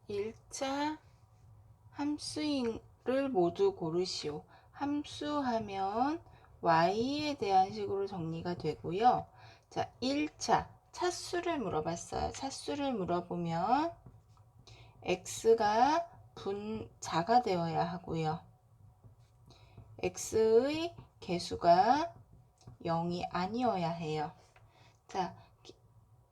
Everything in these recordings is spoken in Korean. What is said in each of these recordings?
1차 함수를 모두 고르시오. 함수하면 y에 대한 식으로 정리가 되고요. 자, 1차 차수를 물어봤어요. 차수를 물어보면 x가 자가 되어야 하고요. x의 개수가 0이 아니어야 해요. 자,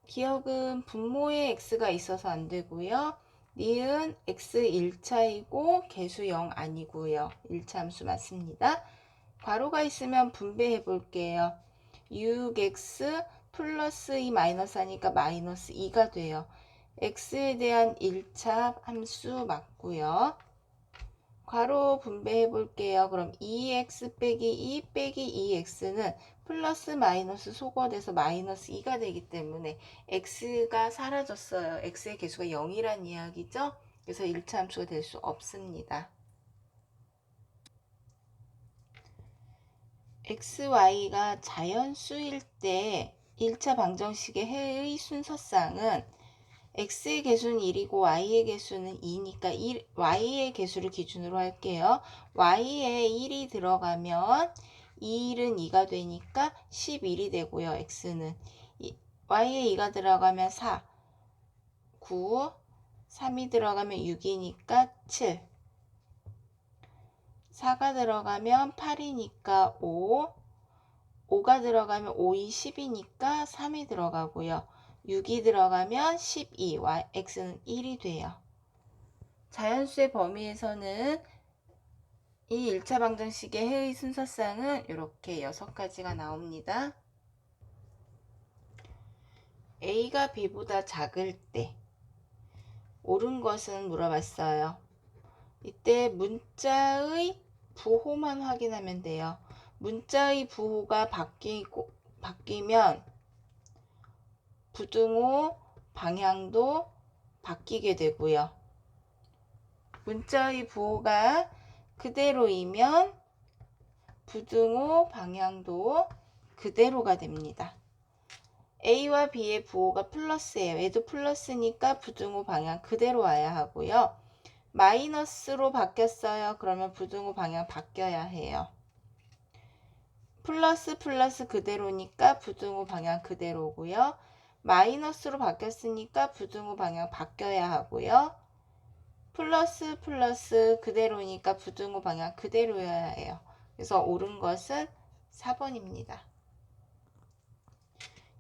기억은 분모에 x가 있어서 안 되고요. 니은 x 1차이고 개수 0 아니고요. 1차 함수 맞습니다. 괄호가 있으면 분배해 볼게요. 6x 플러스 2 마이너스 하니까 마이너스 2가 돼요. x에 대한 1차 함수 맞고요. 괄호 분배해 볼게요. 그럼 2x 빼기 2 빼기 2x는 플러스 마이너스 소거돼서 마이너스 2가 되기 때문에 x가 사라졌어요. x의 개수가 0이란 이야기죠. 그래서 1차 함수가 될 수 없습니다. x, y가 자연수일 때 1차 방정식의 해의 순서상은 x의 개수는 1이고 y의 개수는 2니까 y의 개수를 기준으로 할게요. y에 1이 들어가면 2일은 2가 되니까 11이 되고요. x는 y에 2가 들어가면 4, 9, 3이 들어가면 6이니까 7, 4가 들어가면 8이니까 5, 5가 들어가면 5이 10이니까 3이 들어가고요. 6이 들어가면 12, x는 1이 돼요. 자연수의 범위에서는 이 1차 방정식의 해의 순서상은 이렇게 6가지가 나옵니다. a가 b보다 작을 때 옳은 것은 물어봤어요. 이때 문자의 부호만 확인하면 돼요. 문자의 부호가 바뀌면 부등호 방향도 바뀌게 되고요. 문자의 부호가 그대로이면 부등호 방향도 그대로가 됩니다. A와 B의 부호가 플러스예요. 얘도 플러스니까 부등호 방향 그대로 와야 하고요. 마이너스로 바뀌었어요. 그러면 부등호 방향 바뀌어야 해요. 플러스 그대로니까 부등호 방향 그대로고요. 마이너스로 바뀌었으니까 부등호 방향 바뀌어야 하고요. 플러스 그대로니까 부등호 방향 그대로여야 해요. 그래서 옳은 것은 4번입니다.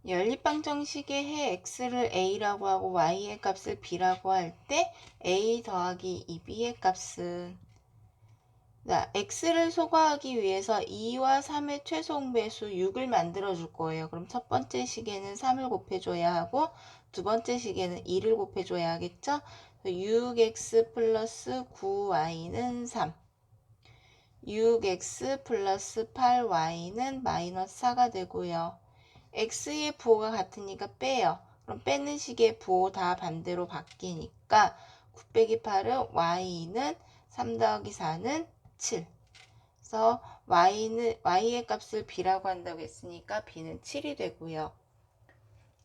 연립방정식의 해 x를 a라고 하고 y의 값을 b라고 할 때 a 더하기 2b의 값은 x를 소거하기 위해서 2와 3의 최소응배수 6을 만들어 줄 거예요. 그럼 첫 번째 식에는 3을 곱해줘야 하고 두 번째 식에는 2를 곱해줘야 하겠죠. 6x 플러스 9y는 3, 6x 플러스 8y는 마이너스 4가 되고요. x의 부호가 같으니까 빼요. 그럼 빼는 식의 부호 다 반대로 바뀌니까 9 빼기 8은 y는 3 더하기 4는 7. 그래서 y의 값을 b라고 한다고 했으니까 b는 7이 되고요.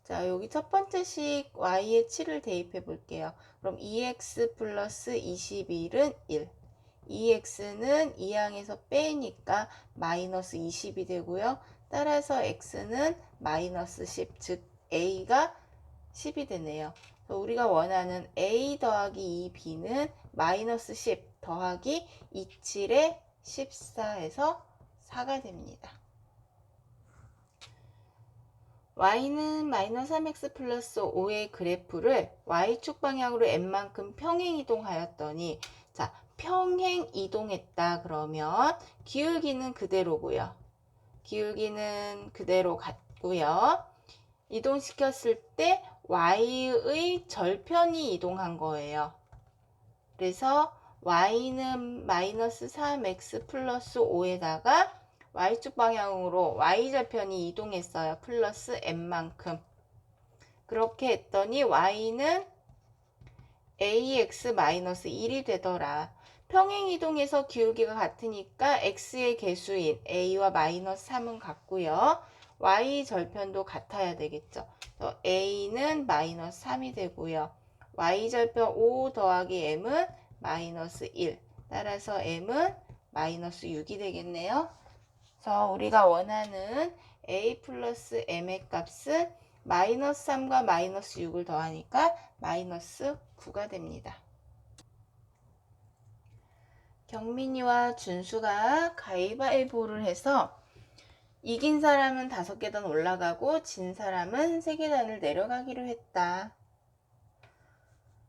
자, 여기 첫 번째 식 y에 7을 대입해 볼게요. 그럼 2x 플러스 21은 1. 2x는 2항에서 빼니까 마이너스 20이 되고요. 따라서 x는 마이너스 10, 즉 a가 10이 되네요. 우리가 원하는 a 더하기 2b는 마이너스 10 더하기 27에 14에서 4가 됩니다. y는 마이너스 3x 플러스 5의 그래프를 y축 방향으로 n만큼 평행 이동하였더니 자, 평행 이동했다 그러면 기울기는 그대로고요. 기울기는 그대로 같고요. 이동시켰을 때 y의 절편이 이동한 거예요. 그래서 y는 마이너스 3x 플러스 5에다가 y축 방향으로 y절편이 이동했어요. 플러스 n만큼. 그렇게 했더니 y는 ax 마이너스 1이 되더라. 평행 이동해서 기울기가 같으니까 x의 개수인 a와 마이너스 3은 같고요. y 절편도 같아야 되겠죠. a는 마이너스 3이 되고요. y절편 5 더하기 m은 마이너스 1. 따라서 m은 마이너스 6이 되겠네요. 그래서 우리가 원하는 a 플러스 m의 값은 마이너스 3과 마이너스 6을 더하니까 마이너스 9가 됩니다. 경민이와 준수가 가위바위보를 해서 이긴 사람은 5계단 올라가고 진 사람은 3계단을 내려가기로 했다.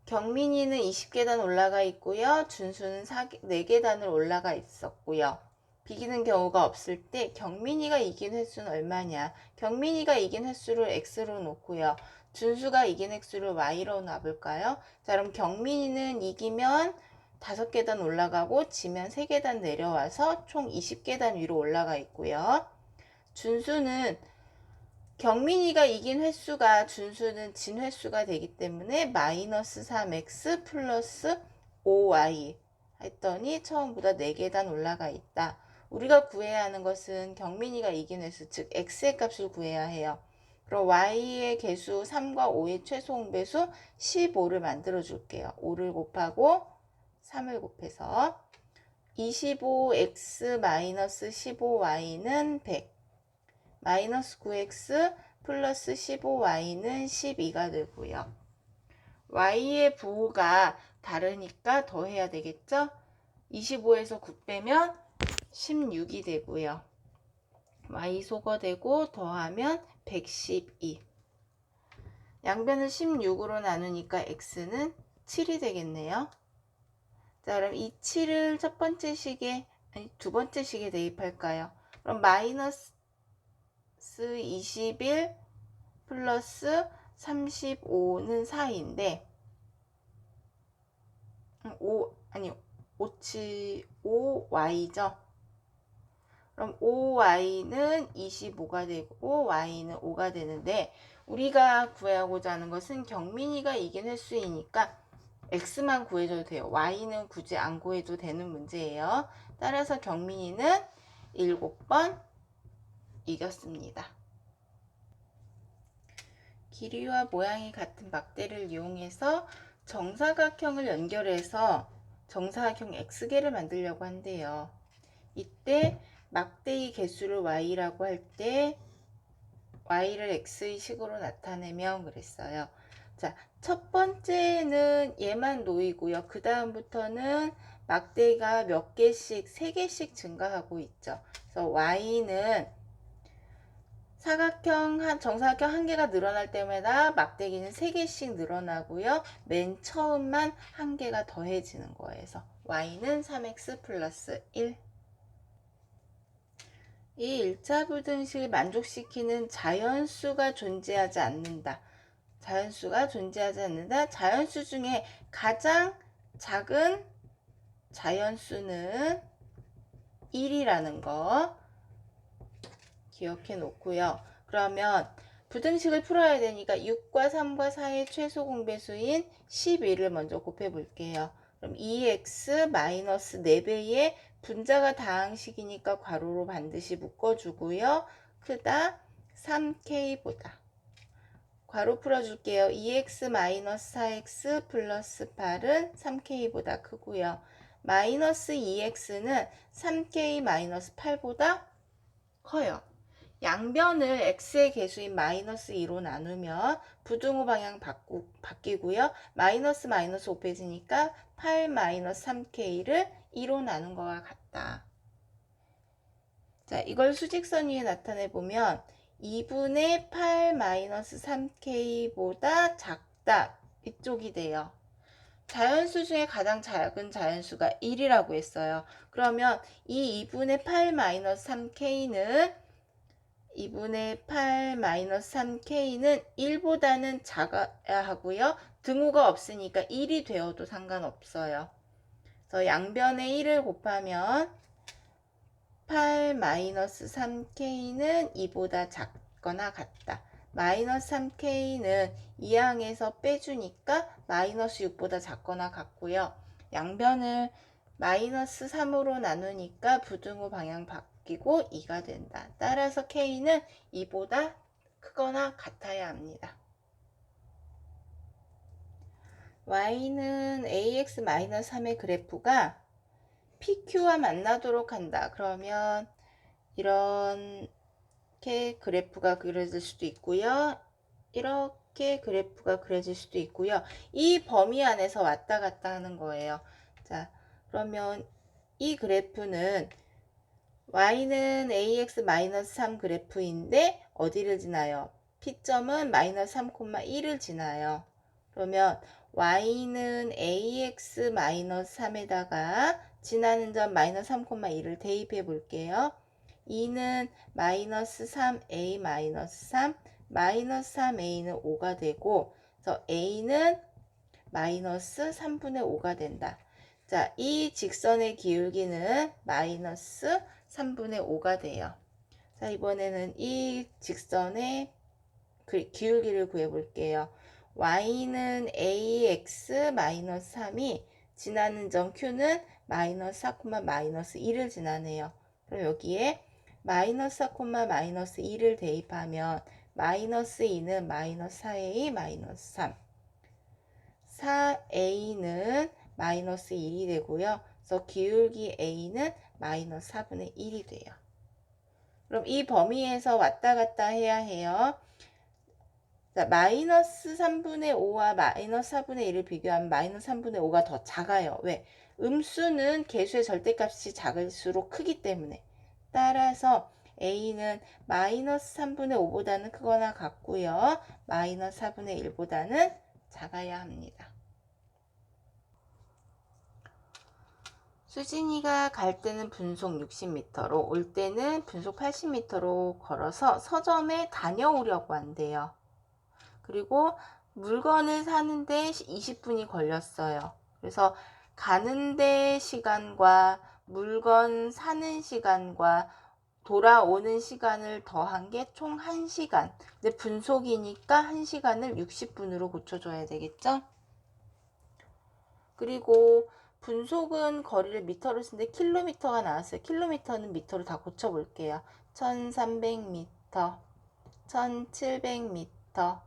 경민이는 20계단 올라가 있고요. 준수는 4계단을 올라가 있었고요. 비기는 경우가 없을 때 경민이가 이긴 횟수는 얼마냐? 경민이가 이긴 횟수를 x로 놓고요. 준수가 이긴 횟수를 y로 놔볼까요? 자, 그럼 경민이는 이기면 5계단 올라가고 지면 3계단 내려와서 총 20계단 위로 올라가 있고요. 준수는 경민이가 이긴 횟수가 준수는 진 횟수가 되기 때문에 마이너스 3x 플러스 5y 했더니 처음보다 4계단 올라가 있다. 우리가 구해야 하는 것은 경민이가 이긴 횟수, 즉 x의 값을 구해야 해요. 그럼 y의 개수 3과 5의 최소 공배수 15를 만들어 줄게요. 5를 곱하고 3을 곱해서 25x 마이너스 15y는 100, 마이너스 9x 플러스 15y는 12가 되고요. y의 부호가 다르니까 더해야 되겠죠? 25에서 9 빼면 16이 되고요. y 소거되고 더하면 112. 양변을 16으로 나누니까 x는 7이 되겠네요. 자, 그럼 이 7을 첫 번째 식에, 아니 두 번째 식에 대입할까요? 그럼 마이너스 21 플러스 35는 4인데 5y죠. 그럼 5y는 25가 되고 y는 5가 되는데 우리가 구하고자 하는 것은 경민이가 이긴 횟수이니까 x만 구해줘도 돼요. y는 굳이 안 구해도 되는 문제예요. 따라서 경민이는 7번 이겼습니다. 길이와 모양이 같은 막대를 이용해서 정사각형을 연결해서 정사각형 x개를 만들려고 한대요. 이때 막대의 개수를 y라고 할 때 y를 x의 식으로 나타내면 그랬어요. 자, 첫 번째는 얘만 놓이고요. 그 다음부터는 막대가 몇 개씩, 3개씩 증가하고 있죠. 그래서 y는 정사각형 한 개가 늘어날 때마다 막대기는 3개씩 늘어나고요. 맨 처음만 한 개가 더해지는 거예요. 그래서 y는 3x 플러스 1. 이 1차 부등식을 만족시키는 자연수가 존재하지 않는다. 자연수가 존재하지 않는다. 자연수 중에 가장 작은 자연수는 1이라는 거 기억해 놓고요. 그러면 부등식을 풀어야 되니까 6과 3과 4의 최소 공배수인 11을 먼저 곱해 볼게요. 그럼 2x 마이너스 4배의 분자가 다항식이니까 괄호로 반드시 묶어주고요. 크다 3k보다. 괄호 풀어줄게요. 2x 마이너스 4x 플러스 8은 3k보다 크고요. 마이너스 2x는 3k 마이너스 8보다 커요. 양변을 x의 개수인 마이너스 2로 나누면 부등호 방향 바뀌고요. 마이너스 마이너스 곱해지니까 8 마이너스 3k를 2로 나눈 것과 같다. 자, 이걸 수직선 위에 나타내 보면 2분의 8 마이너스 3k보다 작다. 이쪽이 돼요. 자연수 중에 가장 작은 자연수가 1이라고 했어요. 그러면 이 2분의 8 마이너스 3k는 2분의 8 마이너스 3k는 1보다는 작아야 하고요. 등호가 없으니까 1이 되어도 상관없어요. 그래서 양변에 1을 곱하면 8 마이너스 3k는 2보다 작거나 같다. 마이너스 3k는 2항에서 빼주니까 마이너스 6보다 작거나 같고요. 양변을 마이너스 3으로 나누니까 부등호 방향 바뀌고 2가 된다. 따라서 k는 2보다 크거나 같아야 합니다. y는 ax-3의 그래프가 pq와 만나도록 한다. 그러면 이렇게 그래프가 그려질 수도 있고요. 이렇게 그래프가 그려질 수도 있고요. 이 범위 안에서 왔다 갔다 하는 거예요. 자, 그러면 이 그래프는 y는 ax-3 그래프인데 어디를 지나요? p점은 -3,1을 지나요. 그러면 y는 ax-3에다가 지나는 점 -3,1을 대입해 볼게요. 2는 -3a-3, -3a는 5가 되고, 그래서 a는 -3분의 5가 된다. 자, 이 직선의 기울기는 -3분의 5가 돼요. 자, 이번에는 이 직선의 기울기를 구해볼게요. y는 ax-3이 지나는 점 q는 -4, -1을 지나네요. 그럼 여기에 -4, -1을 대입하면 -2는 -4a, -3 4a는 -1이 되고요. 그래서 기울기 a는 -4분의 1이 돼요. 그럼 이 범위에서 왔다 갔다 해야 해요. 자, -3분의 5와 -4분의 1을 비교하면 -3분의 5가 더 작아요. 왜? 음수는 계수의 절대값이 작을수록 크기 때문에. 따라서 a는 -3분의 5보다는 크거나 같고요. -4분의 1보다는 작아야 합니다. 수진이가 갈 때는 분속 60m로 올 때는 분속 80m로 걸어서 서점에 다녀오려고 한대요. 그리고 물건을 사는데 20분이 걸렸어요. 그래서 가는데 시간과 물건 사는 시간과 돌아오는 시간을 더한 게 총 1시간. 근데 분속이니까 1시간을 60분으로 고쳐줘야 되겠죠? 그리고 분속은 거리를 미터로 쓰는데 킬로미터가 나왔어요. 킬로미터는 미터로 다 고쳐볼게요. 1300m, 1700m,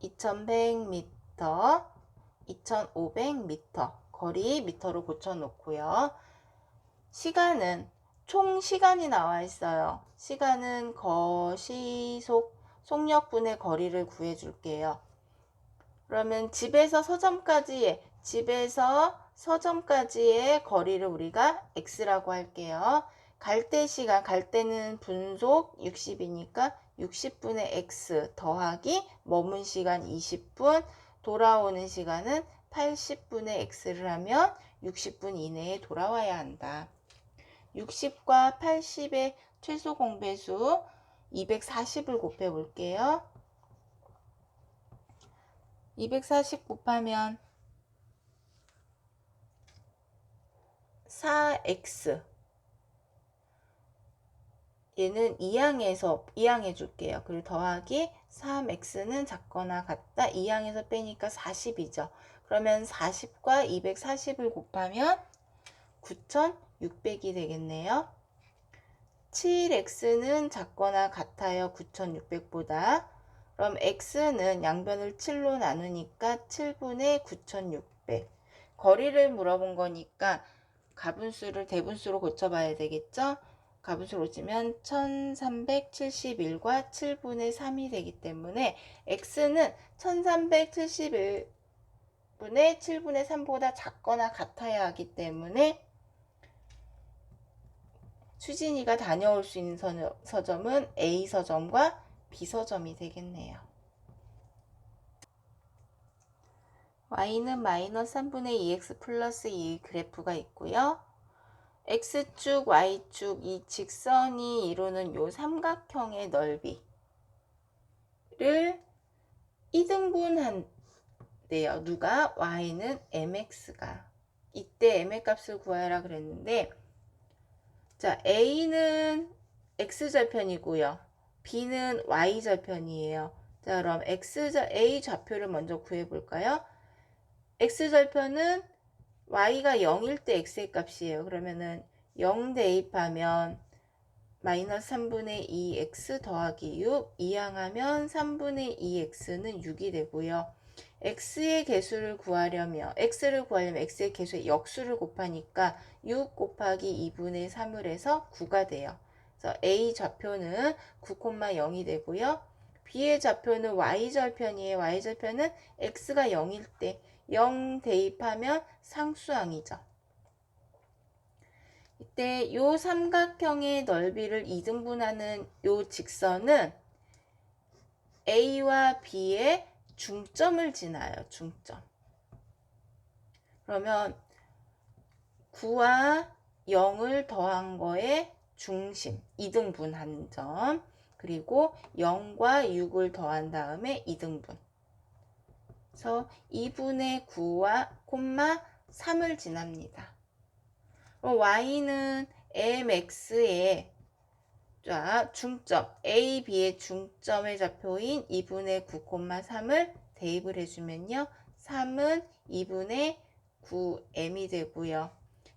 2100m, 2500m 거리 미터로 고쳐놓고요. 시간은 총 시간이 나와 있어요. 시간은 거시속 속력분의 거리를 구해줄게요. 그러면 집에서 서점까지의 거리를 우리가 x라고 할게요. 갈 때 시간, 갈 때는 분속 60이니까 60분의 x 더하기 머문 시간 20분, 돌아오는 시간은 80분의 x를 하면 60분 이내에 돌아와야 한다. 60과 80의 최소 공배수 240을 곱해 볼게요. 240 곱하면 4x 얘는 이항해 줄게요. 그리고 더하기 3x는 작거나 같다. 이항에서 빼니까 40이죠. 그러면 40과 240을 곱하면 9600이 되겠네요. 7x는 작거나 같아요. 9600보다. 그럼 x는 양변을 7로 나누니까 7분의 9600. 거리를 물어본 거니까 가분수를 대분수로 고쳐봐야 되겠죠? 가분수로 고치면 1371과 7분의 3이 되기 때문에 x는 1371분의 7분의 3보다 작거나 같아야 하기 때문에 수진이가 다녀올 수 있는 서점은 A 서점과 B 서점이 되겠네요. y는 -3분의 2x 플러스 2 그래프가 있고요. x축, y축 이 직선이 이루는 요 삼각형의 넓이를 2등분한대요. 누가? y는 mx가. 이때 m의 값을 구하라 그랬는데 자, a는 x절편이고요. b는 y절편이에요. 자, 그럼 a 좌표를 먼저 구해볼까요? x절편은 y가 0일 때 x의 값이에요. 그러면은 0 대입하면 -3분의 2x 더하기 6 이항하면 3분의 2x는 6이 되고요. x의 개수를 구하려면 x의 개수의 역수를 곱하니까 6 곱하기 2분의 3을 해서 9가 돼요. 그래서 a 좌표는 9,0이 되고요. b의 좌표는 y절편이에요. y절편은 x가 0일 때 0 대입하면 상수항이죠. 이때 요 삼각형의 넓이를 2등분하는 요 직선은 A와 B의 중점을 지나요. 중점. 그러면 9와 0을 더한 거에 중심, 2등분한 점. 그리고 0과 6을 더한 다음에 2등분. 그래서 2분의 9와 3을 지납니다. 그럼 y는 mx의 중점 a, b의 중점의 좌표인 2분의 9,3을 대입을 해주면요. 3은 2분의 9m이 되고요.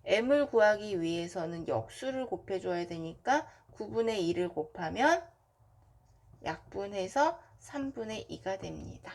m을 구하기 위해서는 역수를 곱해줘야 되니까 9분의 2를 곱하면 약분해서 3분의 2가 됩니다.